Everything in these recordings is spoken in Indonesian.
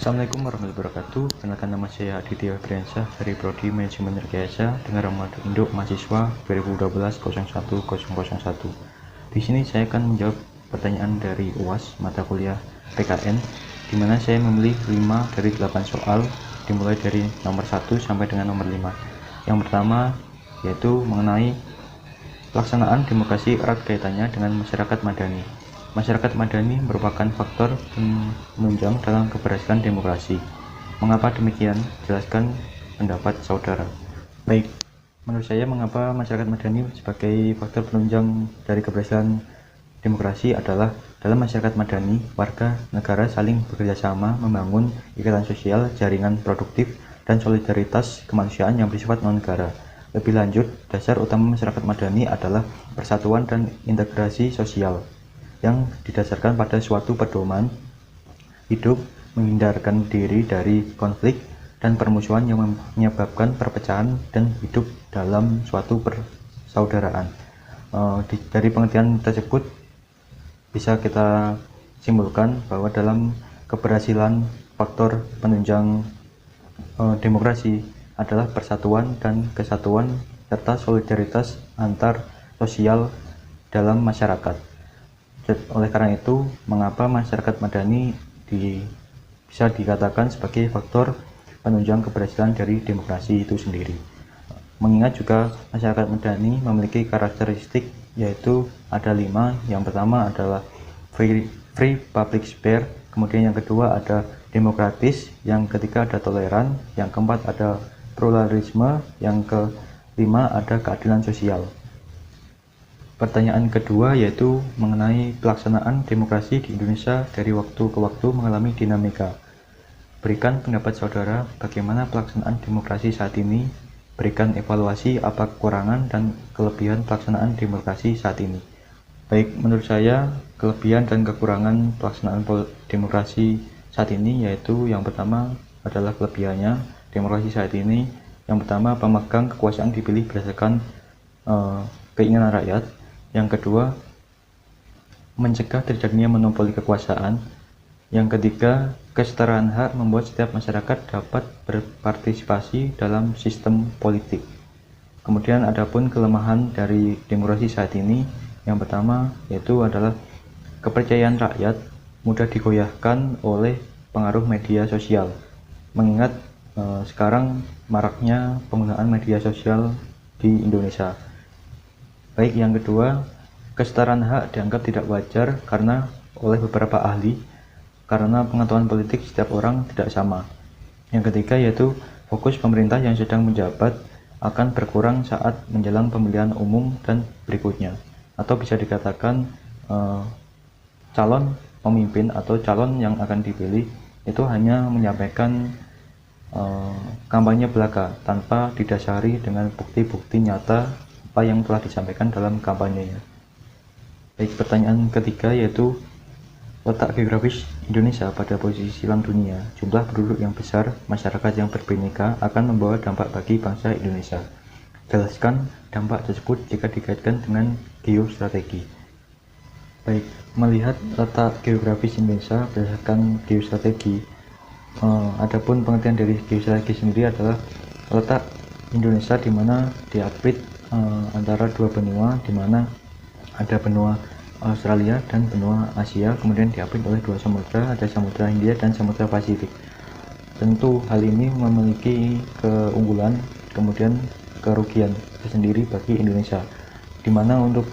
Assalamualaikum warahmatullahi wabarakatuh. Kenalkan, nama saya Aditya Febriansyah dari Prodi Manajemen Rekayasa dengan nomor induk mahasiswa 2012-01-001. Di sini saya akan menjawab pertanyaan dari UAS mata kuliah PKN, di mana saya memilih 5 dari 8 soal dimulai dari nomor 1 sampai dengan nomor 5. Yang pertama yaitu mengenai pelaksanaan demokrasi erat kaitannya dengan masyarakat madani. Masyarakat madani merupakan faktor penunjang dalam keberhasilan demokrasi. Mengapa demikian? Jelaskan pendapat saudara. Baik, menurut saya mengapa masyarakat madani sebagai faktor penunjang dari keberhasilan demokrasi adalah dalam masyarakat madani, warga negara saling bekerja sama membangun ikatan sosial, jaringan produktif, dan solidaritas kemanusiaan yang bersifat non-negara. Lebih lanjut, dasar utama masyarakat madani adalah persatuan dan integrasi sosial yang didasarkan pada suatu pedoman hidup, menghindarkan diri dari konflik dan permusuhan yang menyebabkan perpecahan, dan hidup dalam suatu persaudaraan. Dari pengertian tersebut bisa kita simpulkan bahwa dalam keberhasilan faktor penunjang demokrasi adalah persatuan dan kesatuan serta solidaritas antar sosial dalam masyarakat. Oleh karena itu, mengapa masyarakat madani bisa dikatakan sebagai faktor penunjang keberhasilan dari demokrasi itu sendiri. Mengingat juga masyarakat madani memiliki karakteristik yaitu ada 5. Yang pertama adalah free public sphere, kemudian yang kedua ada demokratis, yang ketiga ada toleran, yang keempat ada pluralisme, yang kelima ada keadilan sosial. Pertanyaan kedua yaitu mengenai pelaksanaan demokrasi di Indonesia dari waktu ke waktu mengalami dinamika. Berikan pendapat saudara bagaimana pelaksanaan demokrasi saat ini, berikan evaluasi apa kekurangan dan kelebihan pelaksanaan demokrasi saat ini. Baik, menurut saya kelebihan dan kekurangan pelaksanaan demokrasi saat ini yaitu yang pertama adalah kelebihannya demokrasi saat ini. Yang pertama, pemegang kekuasaan dipilih berdasarkan keinginan rakyat. Yang kedua, mencegah terjadinya monopoli kekuasaan. Yang ketiga, kesetaraan hak membuat setiap masyarakat dapat berpartisipasi dalam sistem politik. Kemudian adapun kelemahan dari demokrasi saat ini, yang pertama yaitu adalah kepercayaan rakyat mudah digoyahkan oleh pengaruh media sosial. Mengingat sekarang maraknya penggunaan media sosial di Indonesia. Baik, yang kedua, kesetaraan hak dianggap tidak wajar oleh beberapa ahli karena pengetahuan politik setiap orang tidak sama. Yang ketiga yaitu fokus pemerintah yang sedang menjabat akan berkurang saat menjelang pemilihan umum dan berikutnya, atau bisa dikatakan calon pemimpin atau calon yang akan dipilih itu hanya menyampaikan kampanye belaka tanpa didasari dengan bukti-bukti nyata apa yang telah disampaikan dalam kampanyenya. Baik, pertanyaan ketiga yaitu letak geografis Indonesia pada posisi silang dunia, jumlah penduduk yang besar, masyarakat yang berbineka akan membawa dampak bagi bangsa Indonesia. Jelaskan dampak tersebut jika dikaitkan dengan geostrategi. Baik, melihat letak geografis Indonesia berdasarkan geostrategi, adapun pengertian dari geostrategi sendiri adalah letak Indonesia di mana diapit antara dua benua, di mana ada benua Australia dan benua Asia, kemudian diapit oleh dua samudra, ada Samudra Hindia dan Samudra Pasifik. Tentu hal ini memiliki keunggulan kemudian kerugian tersendiri bagi Indonesia, di mana untuk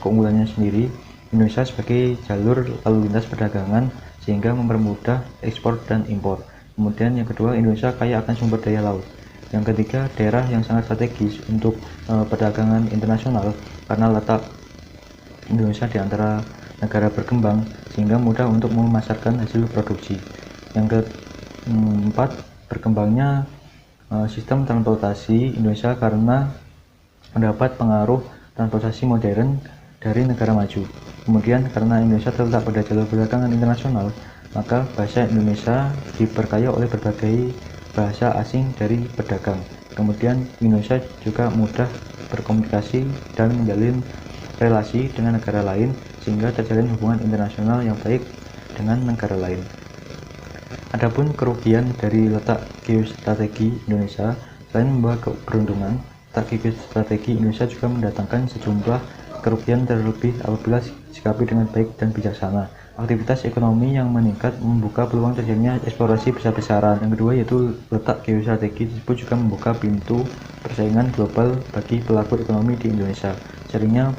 keunggulannya sendiri, Indonesia sebagai jalur lalu lintas perdagangan sehingga mempermudah ekspor dan impor. Kemudian yang kedua, Indonesia kaya akan sumber daya laut. Yang ketiga, daerah yang sangat strategis untuk perdagangan internasional karena letak Indonesia di antara negara berkembang sehingga mudah untuk memasarkan hasil produksi. Yang keempat, berkembangnya sistem transportasi Indonesia karena mendapat pengaruh transportasi modern dari negara maju. Kemudian karena Indonesia terletak pada jalur perdagangan internasional, maka bahasa Indonesia diperkaya oleh berbagai bahasa asing dari pedagang. Kemudian Indonesia juga mudah berkomunikasi dan menjalin relasi dengan negara lain sehingga terjalin hubungan internasional yang baik dengan negara lain. Adapun kerugian dari letak geostrategi Indonesia, selain membawa keberuntungan, letak geostrategi Indonesia juga mendatangkan sejumlah kerugian, terlebih apabila disikapi dengan baik dan bijaksana. Aktivitas ekonomi yang meningkat membuka peluang terjadinya eksplorasi besar-besaran. Yang kedua yaitu letak geostrategi tersebut juga membuka pintu persaingan global bagi pelaku ekonomi di Indonesia. Seringnya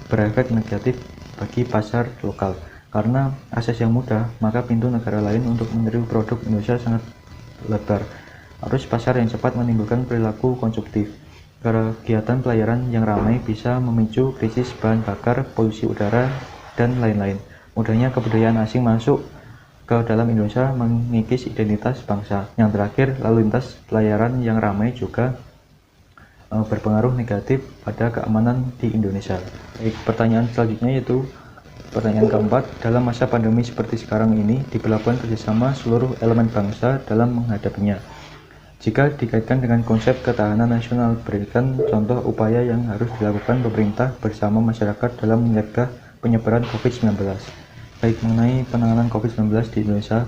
berefek negatif bagi pasar lokal. Karena akses yang mudah, maka pintu negara lain untuk meniru produk Indonesia sangat lebar. Arus pasar yang cepat menimbulkan perilaku konsumtif. Kegiatan pelayaran yang ramai bisa memicu krisis bahan bakar, polusi udara, dan lain-lain. Mudahnya kebudayaan asing masuk ke dalam Indonesia mengikis identitas bangsa. Yang terakhir, lalu lintas pelayaran yang ramai juga berpengaruh negatif pada keamanan di Indonesia. Baik, pertanyaan selanjutnya yaitu pertanyaan keempat, dalam masa pandemi seperti sekarang ini diperlukan kerjasama seluruh elemen bangsa dalam menghadapinya. Jika dikaitkan dengan konsep ketahanan nasional, berikan contoh upaya yang harus dilakukan pemerintah bersama masyarakat dalam mencegah penyebaran COVID-19. Baik, mengenai penanganan COVID-19 di Indonesia,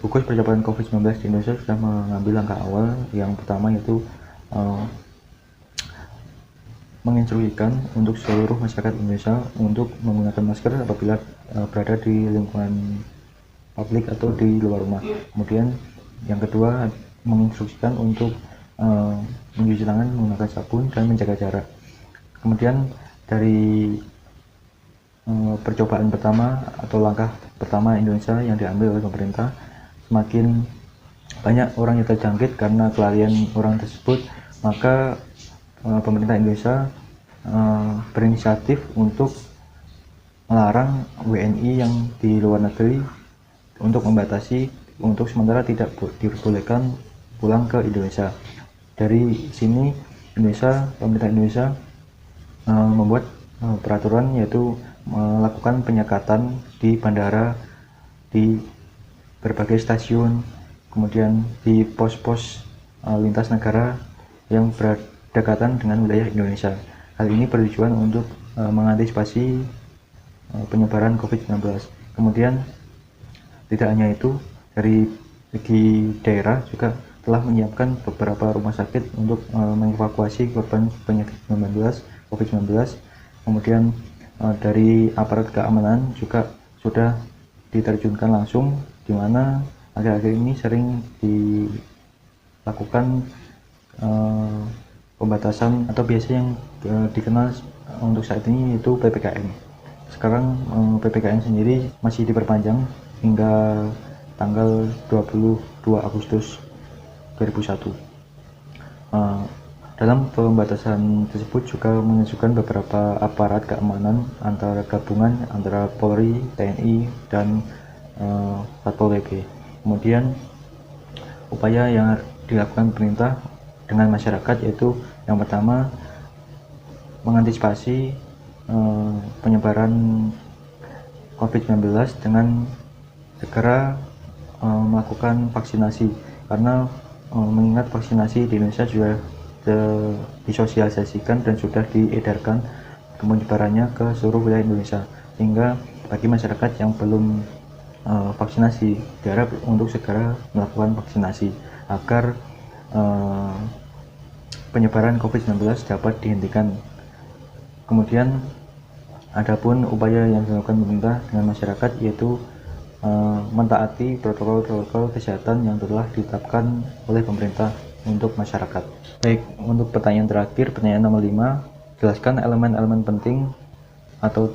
gugus percepatan COVID-19 di Indonesia sudah mengambil langkah awal. Yang pertama yaitu menginstruksikan untuk seluruh masyarakat Indonesia untuk menggunakan masker apabila berada di lingkungan publik atau di luar rumah. Kemudian yang kedua, menginstruksikan untuk mencuci tangan menggunakan sabun dan menjaga jarak. Kemudian dari percobaan pertama atau langkah pertama Indonesia yang diambil oleh pemerintah, semakin banyak orang yang terjangkit karena kelalaian orang tersebut, maka pemerintah Indonesia berinisiatif untuk melarang WNI yang di luar negeri untuk membatasi untuk sementara tidak diperbolehkan pulang ke Indonesia. Dari sini pemerintah Indonesia membuat peraturan yaitu melakukan penyekatan di bandara, di berbagai stasiun, kemudian di pos-pos lintas negara yang berdekatan dengan wilayah Indonesia. Hal ini bertujuan untuk mengantisipasi penyebaran COVID-19. Kemudian tidak hanya itu, dari segi daerah juga telah menyiapkan beberapa rumah sakit untuk mengevakuasi korban penyakit COVID-19. Kemudian dari aparat keamanan juga sudah diterjunkan langsung, di mana akhir-akhir ini sering dilakukan pembatasan atau biasa yang dikenal untuk saat ini yaitu PPKM. Sekarang PPKM sendiri masih diperpanjang hingga tanggal 22 Agustus 2001. Dalam pembatasan tersebut juga menunjukkan beberapa aparat keamanan antara gabungan antara Polri, TNI, dan Satpol PP. Kemudian upaya yang dilakukan pemerintah dengan masyarakat yaitu yang pertama mengantisipasi penyebaran COVID-19 dengan segera melakukan vaksinasi, karena mengingat vaksinasi di Indonesia juga disosialisasikan dan sudah diedarkan penyebarannya ke seluruh wilayah Indonesia, sehingga bagi masyarakat yang belum vaksinasi diharap untuk segera melakukan vaksinasi agar penyebaran COVID-19 dapat dihentikan. Kemudian adapun upaya yang dilakukan pemerintah dengan masyarakat yaitu mentaati protokol-protokol kesehatan yang telah ditetapkan oleh pemerintah untuk masyarakat. Baik, untuk pertanyaan terakhir, pertanyaan nomor 5, jelaskan elemen-elemen penting atau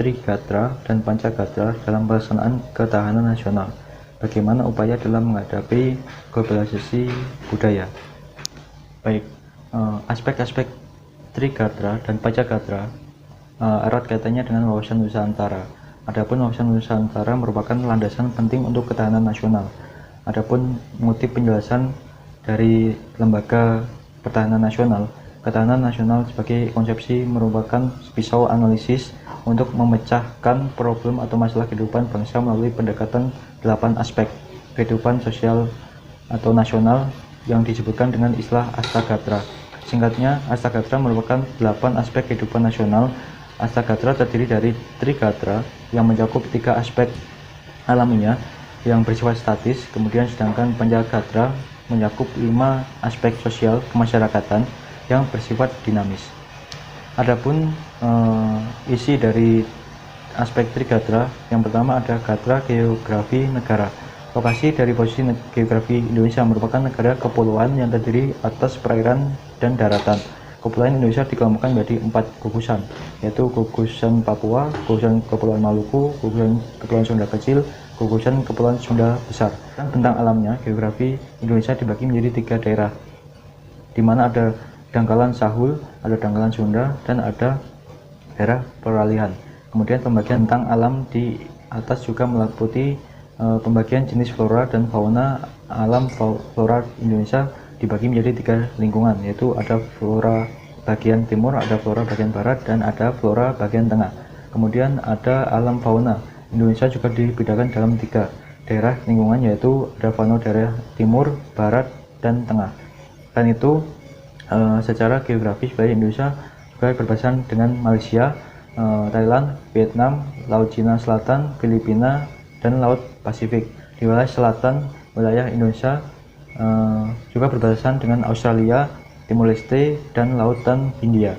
Trigatra dan Pancagatra dalam pelaksanaan ketahanan nasional. Bagaimana upaya dalam menghadapi globalisasi budaya? Baik, aspek-aspek Trigatra dan Pancagatra erat kaitannya dengan wawasan Nusantara. Adapun wawasan Nusantara merupakan landasan penting untuk ketahanan nasional. Adapun motif penjelasan dari Lembaga Pertahanan Nasional, ketahanan nasional sebagai konsepsi merupakan pisau analisis untuk memecahkan problem atau masalah kehidupan bangsa melalui pendekatan 8 aspek kehidupan sosial atau nasional yang disebutkan dengan istilah Astagatra. Singkatnya, Astagatra merupakan 8 aspek kehidupan nasional. Astagatra terdiri dari Trigatra yang mencakup 3 aspek alamiah, yang bersifat statis, kemudian sedangkan Pancagatra mencakup 5 aspek sosial kemasyarakatan yang bersifat dinamis. Adapun isi dari aspek Trigatra, yang pertama ada Gatra geografi negara. Lokasi dari posisi geografi Indonesia merupakan negara kepulauan yang terdiri atas perairan dan daratan. Kepulauan Indonesia dikelompokkan menjadi 4 gugusan, yaitu gugusan Papua, gugusan Kepulauan Maluku, gugusan Kepulauan Sunda Kecil, gugusan Kepulauan Sunda Besar. Dan tentang alamnya, geografi Indonesia dibagi menjadi 3 daerah, di mana ada dangkalan Sahul, ada dangkalan Sunda, dan ada daerah peralihan. Kemudian pembagian tentang alam di atas juga meliputi pembagian jenis flora dan fauna. Alam flora Indonesia dibagi menjadi 3 lingkungan, yaitu ada flora bagian timur, ada flora bagian barat, dan ada flora bagian tengah. Kemudian ada alam fauna Indonesia juga dibedakan dalam 3 daerah lingkungan, yaitu ada fauna daerah timur, barat, dan tengah. Dan itu secara geografis wilayah Indonesia juga berbatasan dengan Malaysia, Thailand, Vietnam, Laut Cina Selatan, Filipina, dan Laut Pasifik. Di wilayah selatan wilayah Indonesia juga berbatasan dengan Australia, Timor Leste, dan Lautan Hindia.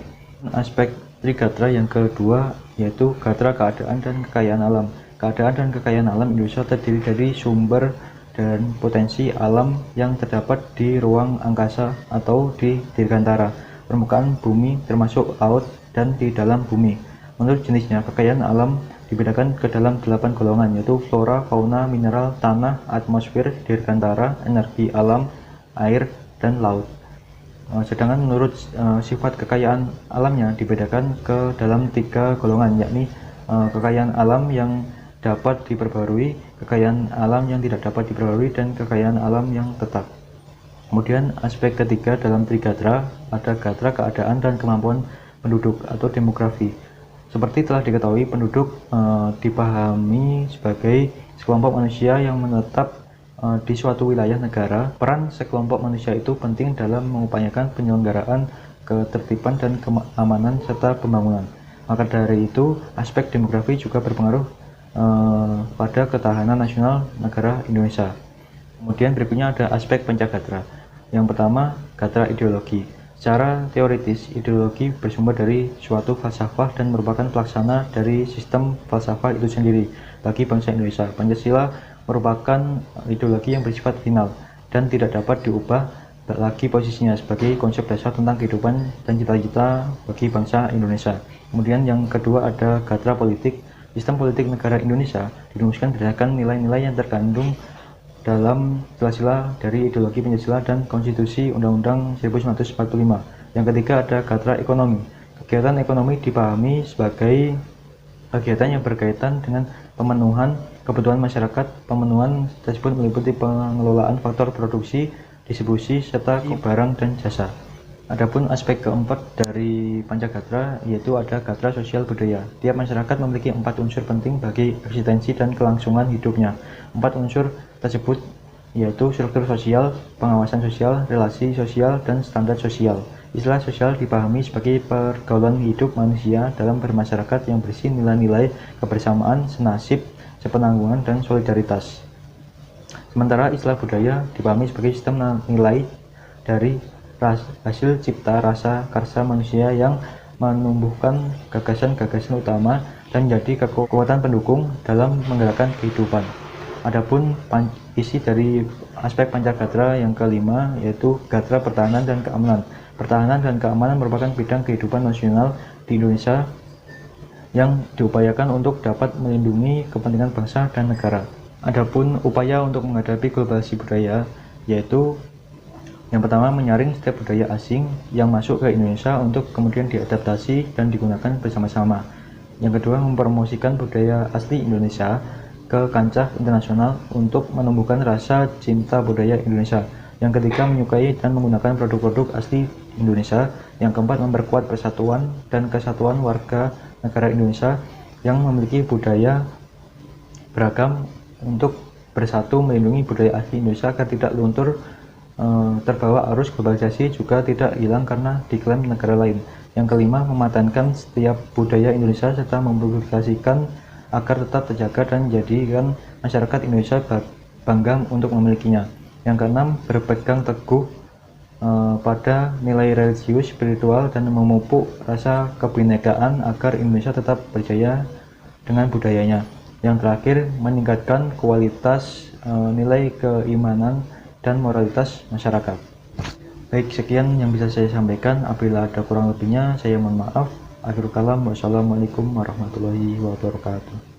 Aspek Trigatra yang kedua yaitu Gatra keadaan dan kekayaan alam. Keadaan dan kekayaan alam Indonesia terdiri dari sumber dan potensi alam yang terdapat di ruang angkasa atau di dirgantara, permukaan bumi termasuk laut, dan di dalam bumi. Menurut jenisnya, kekayaan alam dibedakan ke dalam 8 golongan, yaitu flora, fauna, mineral, tanah, atmosfer, dirgantara, energi alam, air, dan laut. Sedangkan menurut sifat kekayaan alamnya dibedakan ke dalam 3 golongan, yakni kekayaan alam yang dapat diperbarui, kekayaan alam yang tidak dapat diperbarui, dan kekayaan alam yang tetap. Kemudian aspek ketiga dalam Trigatra ada Gatra keadaan dan kemampuan penduduk atau demografi. Seperti telah diketahui, penduduk dipahami sebagai sekelompok manusia yang menetap di suatu wilayah negara. Peran sekelompok manusia itu penting dalam mengupayakan penyelenggaraan ketertiban dan keamanan serta pembangunan. Maka dari itu, aspek demografi juga berpengaruh pada ketahanan nasional negara Indonesia. Kemudian berikutnya ada aspek Pancagatra. Yang pertama, Gatra ideologi. Secara teoritis, ideologi bersumber dari suatu falsafah dan merupakan pelaksana dari sistem falsafah itu sendiri. Bagi bangsa Indonesia, Pancasila merupakan ideologi yang bersifat final dan tidak dapat diubah lagi posisinya sebagai konsep dasar tentang kehidupan dan cita-cita bagi bangsa Indonesia. Kemudian yang kedua ada Gatra politik. Sistem politik negara Indonesia dirumuskan berdasarkan nilai-nilai yang terkandung dalam sila-sila dari ideologi Pancasila dan Konstitusi Undang-Undang 1945. Yang ketiga ada Gatra ekonomi. Kegiatan ekonomi dipahami sebagai kegiatan yang berkaitan dengan pemenuhan kebutuhan masyarakat. Pemenuhan tersebut meliputi pengelolaan faktor produksi, distribusi, serta barang dan jasa. Adapun aspek keempat dari Pancagatra yaitu ada Gatra sosial budaya. Tiap masyarakat memiliki 4 unsur penting bagi eksistensi dan kelangsungan hidupnya. 4 unsur tersebut yaitu struktur sosial, pengawasan sosial, relasi sosial, dan standar sosial. Istilah sosial dipahami sebagai pergaulan hidup manusia dalam bermasyarakat yang berisi nilai-nilai kebersamaan, senasib, sepenanggungan, dan solidaritas. Sementara istilah budaya dipahami sebagai sistem nilai dari hasil cipta rasa karsa manusia yang menumbuhkan gagasan-gagasan utama dan menjadi kekuatan pendukung dalam menggerakkan kehidupan. Adapun isi dari aspek Pancagatra yang kelima yaitu Gatra pertahanan dan keamanan. Pertahanan dan keamanan merupakan bidang kehidupan nasional di Indonesia yang diupayakan untuk dapat melindungi kepentingan bangsa dan negara. Adapun upaya untuk menghadapi globalisasi budaya yaitu yang pertama, menyaring setiap budaya asing yang masuk ke Indonesia untuk kemudian diadaptasi dan digunakan bersama-sama. Yang kedua, mempromosikan budaya asli Indonesia ke kancah internasional untuk menumbuhkan rasa cinta budaya Indonesia. Yang ketiga, menyukai dan menggunakan produk-produk asli Indonesia. Yang keempat, memperkuat persatuan dan kesatuan warga negara Indonesia yang memiliki budaya beragam untuk bersatu melindungi budaya asli Indonesia agar tidak luntur terbawa arus globalisasi, juga tidak hilang karena diklaim negara lain. Yang kelima, mematenkan setiap budaya Indonesia serta mempublikasikan agar tetap terjaga dan menjadikan masyarakat Indonesia bangga untuk memilikinya. Yang keenam, berpegang teguh pada nilai religius, spiritual, dan memupuk rasa kebinekaan agar Indonesia tetap berjaya dengan budayanya. Yang terakhir, meningkatkan kualitas nilai keimanan dan moralitas masyarakat. Baik, sekian yang bisa saya sampaikan. Apabila ada kurang lebihnya, saya mohon maaf. Akhirul kalam, wassalamualaikum warahmatullahi wabarakatuh.